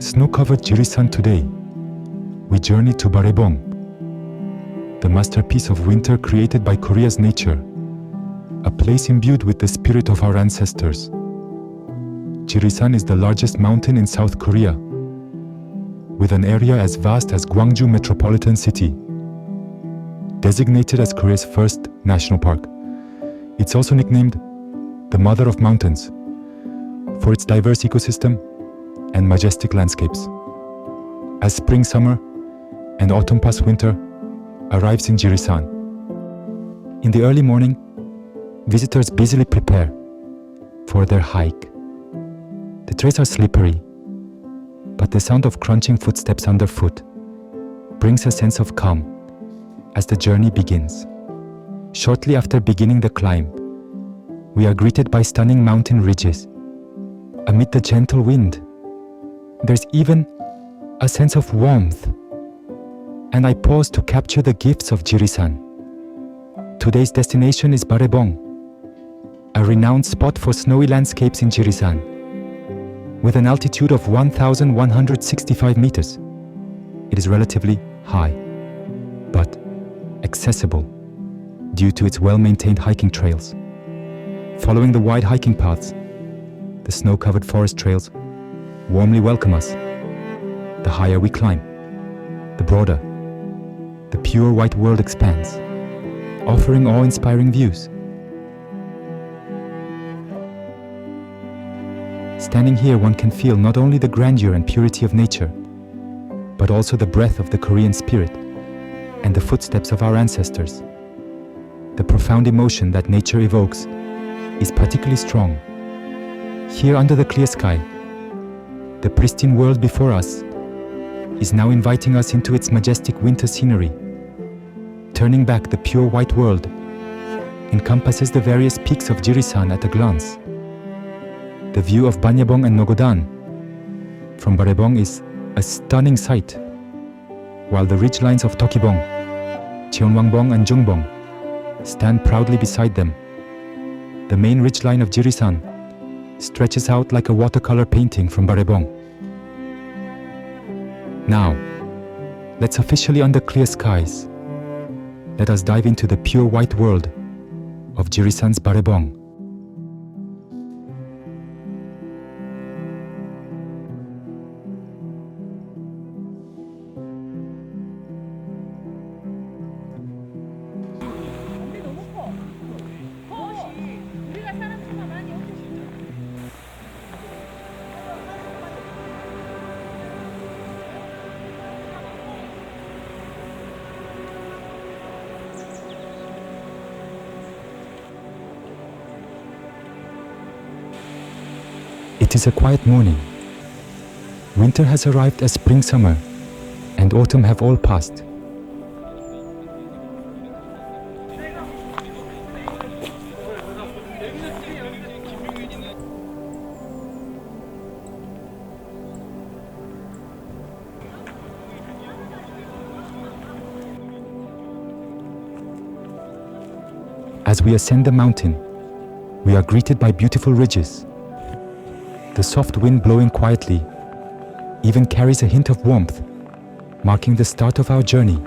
Snow-covered Jirisan today, we journey to Banyabong, the masterpiece of winter created by Korea's nature, a place imbued with the spirit of our ancestors. Jirisan is the largest mountain in South Korea, with an area as vast as Gwangju metropolitan city. Designated as Korea's first national park, it's also nicknamed the Mother of Mountains for its diverse ecosystem and majestic landscapes. As spring, summer, and autumn past winter arrives in Jirisan. In the early morning, visitors busily prepare for their hike. The trails are slippery, but the sound of crunching footsteps underfoot brings a sense of calm as the journey begins. Shortly after beginning the climb, we are greeted by stunning mountain ridges. Amid the gentle wind, there's even a sense of warmth, and I pause to capture the gifts of Jirisan. Today's destination is Banyabong, a renowned spot for snowy landscapes in Jirisan. With an altitude of 1,165 meters, it is relatively high, but accessible due to its well-maintained hiking trails. Following the wide hiking paths, the snow-covered forest trails warmly welcome us. The higher we climb, the broader the pure white world expands, offering awe-inspiring views. Standing here, one can feel not only the grandeur and purity of nature, but also the breath of the Korean spirit and the footsteps of our ancestors. The profound emotion that nature evokes is particularly strong. Here under the clear sky, the pristine world before us is now inviting us into its majestic winter scenery. Turning back, the pure white world encompasses the various peaks of Jirisan at a glance. The view of Banyabong and Nogodan from Banyabong is a stunning sight, while the ridgelines of Tokibong, Cheonwangbong and Jungbong stand proudly beside them. The main ridgeline of Jirisan stretches out like a watercolor painting from Banyabong. Now, let's officially under clear skies, let us dive into the pure white world of Jirisan's Banyabong. It is a quiet morning. Winter has arrived as spring, summer, and autumn have all passed. As we ascend the mountain, we are greeted by beautiful ridges. The soft wind blowing quietly even carries a hint of warmth, marking the start of our journey.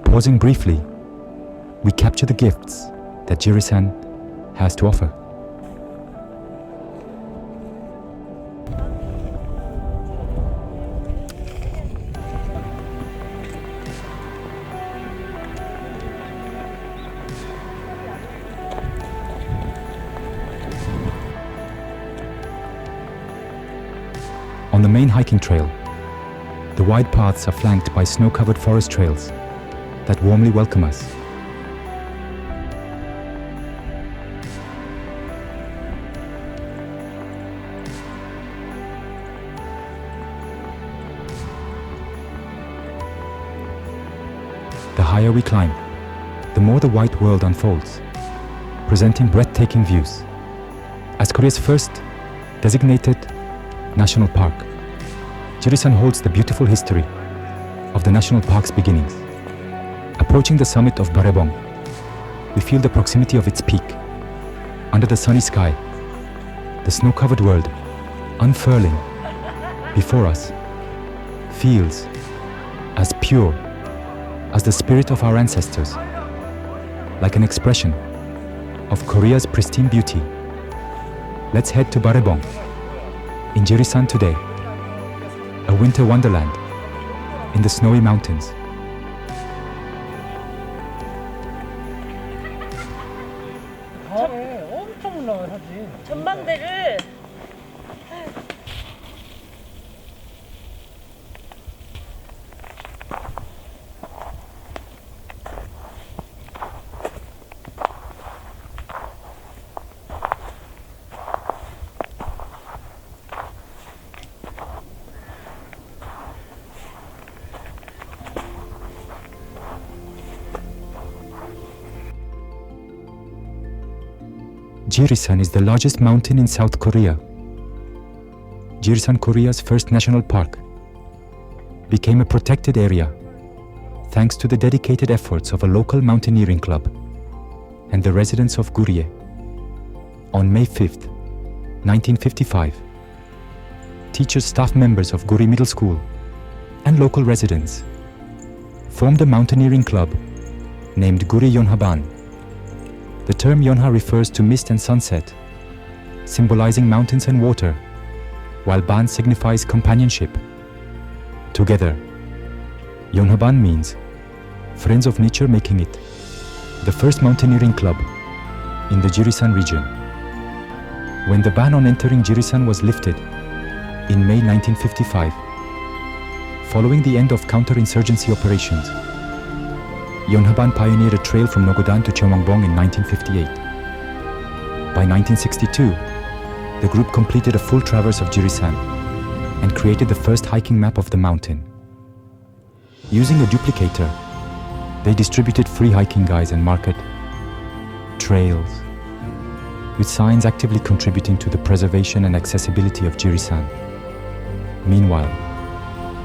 Pausing briefly, we capture the gifts that Jirisan has to offer. On the main hiking trail, the wide paths are flanked by snow-covered forest trails that warmly welcome us. The higher we climb, the more the white world unfolds, presenting breathtaking views. As Korea's first designated national park, Jirisan holds the beautiful history of the national park's beginnings. Approaching the summit of Banyabong, we feel the proximity of its peak. Under the sunny sky, the snow-covered world unfurling before us feels as pure as the spirit of our ancestors, like an expression of Korea's pristine beauty. Let's head to Banyabong in Jirisan today, a winter wonderland in the snowy mountains. 가을에 엄청 올라가 사진. 전망대를 Jirisan is the largest mountain in South Korea. Jirisan, Korea's first national park, became a protected area thanks to the dedicated efforts of a local mountaineering club and the residents of Gurye. On May 5th, 1955, teachers, staff members of Guri Middle School and local residents formed a mountaineering club named Guri Yonhaban. The term Yonha refers to mist and sunset, symbolizing mountains and water, while Ban signifies companionship. Together, Yonhaban means friends of nature, making it the first mountaineering club in the Jirisan region. When the ban on entering Jirisan was lifted in May 1955, following the end of counter-insurgency operations, Yonhaban pioneered a trail from Nogodan to Mauntain in 1958. By 1962, the group completed a full traverse of Jirisan and created the first hiking map of the mountain. Using a duplicator, they distributed free hiking guides and marked trails, with signs actively contributing to the preservation and accessibility of Jirisan. Meanwhile,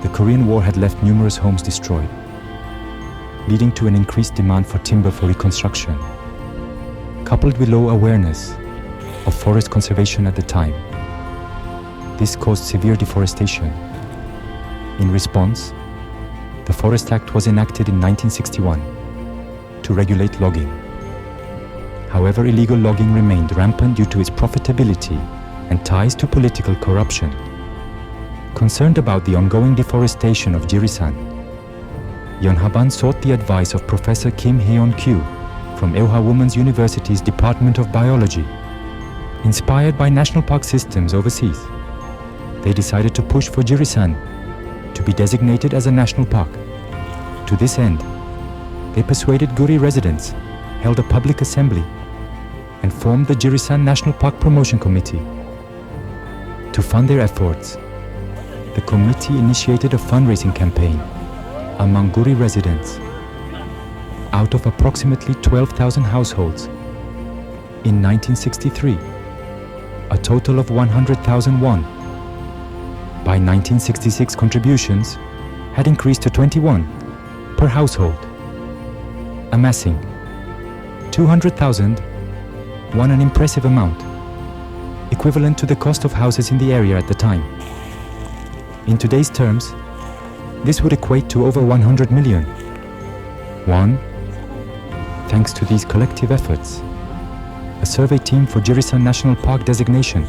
the Korean War had left numerous homes destroyed, leading to an increased demand for timber for reconstruction. Coupled with low awareness of forest conservation at the time, this caused severe deforestation. In response, the Forest Act was enacted in 1961 to regulate logging. However, illegal logging remained rampant due to its profitability and ties to political corruption. Concerned about the ongoing deforestation of Jirisan, Yonhaban sought the advice of Professor Kim Haeon-kyu from Euha Women's University's Department of Biology. Inspired by national park systems overseas, they decided to push for Jirisan to be designated as a national park. To this end, they persuaded Guri residents, held a public assembly, and formed the Jirisan National Park Promotion Committee. To fund their efforts, the committee initiated a fundraising campaign among Guri residents. Out of approximately 12,000 households, in 1963, a total of 100,000 won. By 1966, contributions had increased to 21 per household, amassing 200,000 won, an impressive amount, equivalent to the cost of houses in the area at the time. In today's terms, this would equate to over 100 million won. Thanks to these collective efforts, a survey team for Jirisan National Park designation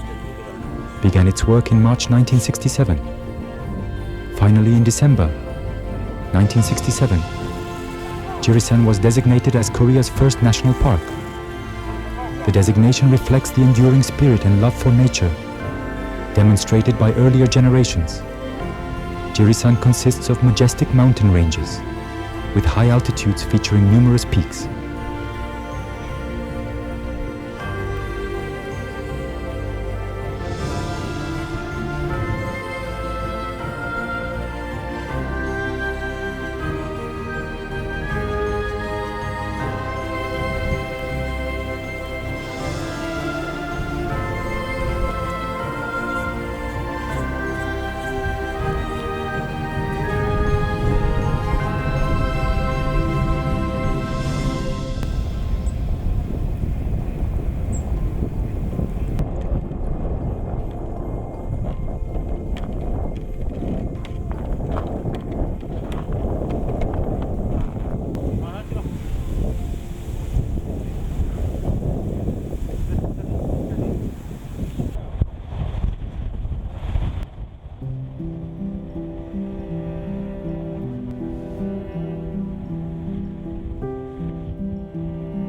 began its work in March 1967. Finally, in December 1967, Jirisan was designated as Korea's first national park. The designation reflects the enduring spirit and love for nature demonstrated by earlier generations. Jirisan consists of majestic mountain ranges with high altitudes featuring numerous peaks.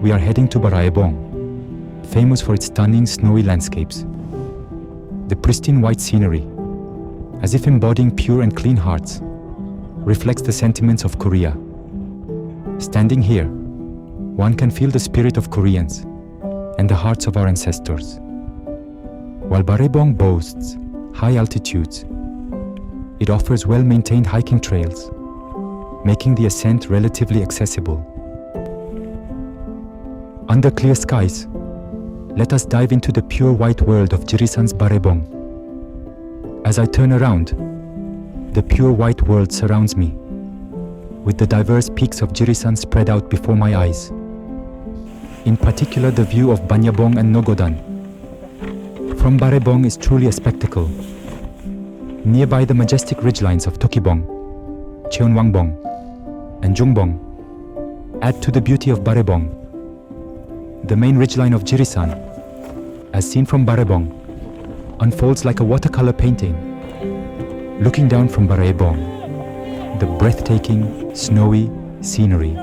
we are heading to Banyabong, famous for its stunning snowy landscapes. The pristine white scenery, as if embodying pure and clean hearts, reflects the sentiments of Korea. Standing here, one can feel the spirit of Koreans and the hearts of our ancestors. While Banyabong boasts high altitudes, it offers well-maintained hiking trails, making the ascent relatively accessible. Under clear skies, let us dive into the pure white world of Jirisan's Banyabong. As I turn around, the pure white world surrounds me, with the diverse peaks of Jirisan spread out before my eyes. In particular, the view of Banyabong and Nogodan from Banyabong is truly a spectacle. Nearby, the majestic ridgelines of Tokibong, Cheonwangbong, and Jungbong add to the beauty of Banyabong. The main ridgeline of Jirisan, as seen from Banyabong, unfolds like a watercolor painting. Looking down from Banyabong, the breathtaking, snowy scenery.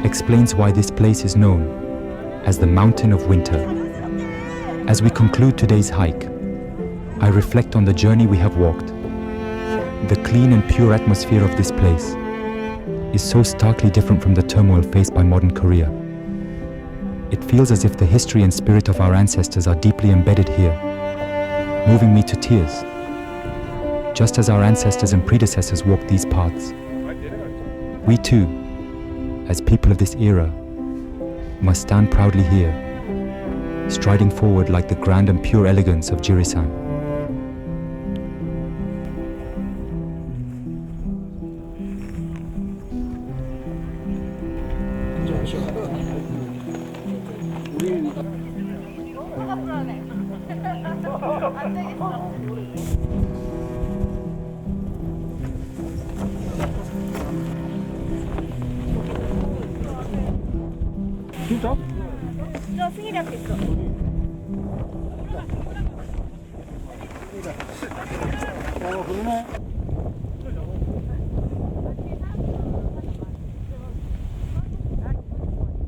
Explains why this place is known as the Mountain of Winter. As we conclude today's hike, I reflect on the journey we have walked. The clean and pure atmosphere of this place is so starkly different from the turmoil faced by modern Korea. It feels as if the history and spirit of our ancestors are deeply embedded here, moving me to tears, just as our ancestors and predecessors walked these paths. We too, as people of this era, must stand proudly here, striding forward like the grand and pure elegance of Jirisan. 진짜? 저 승희한테 있어. 그러네.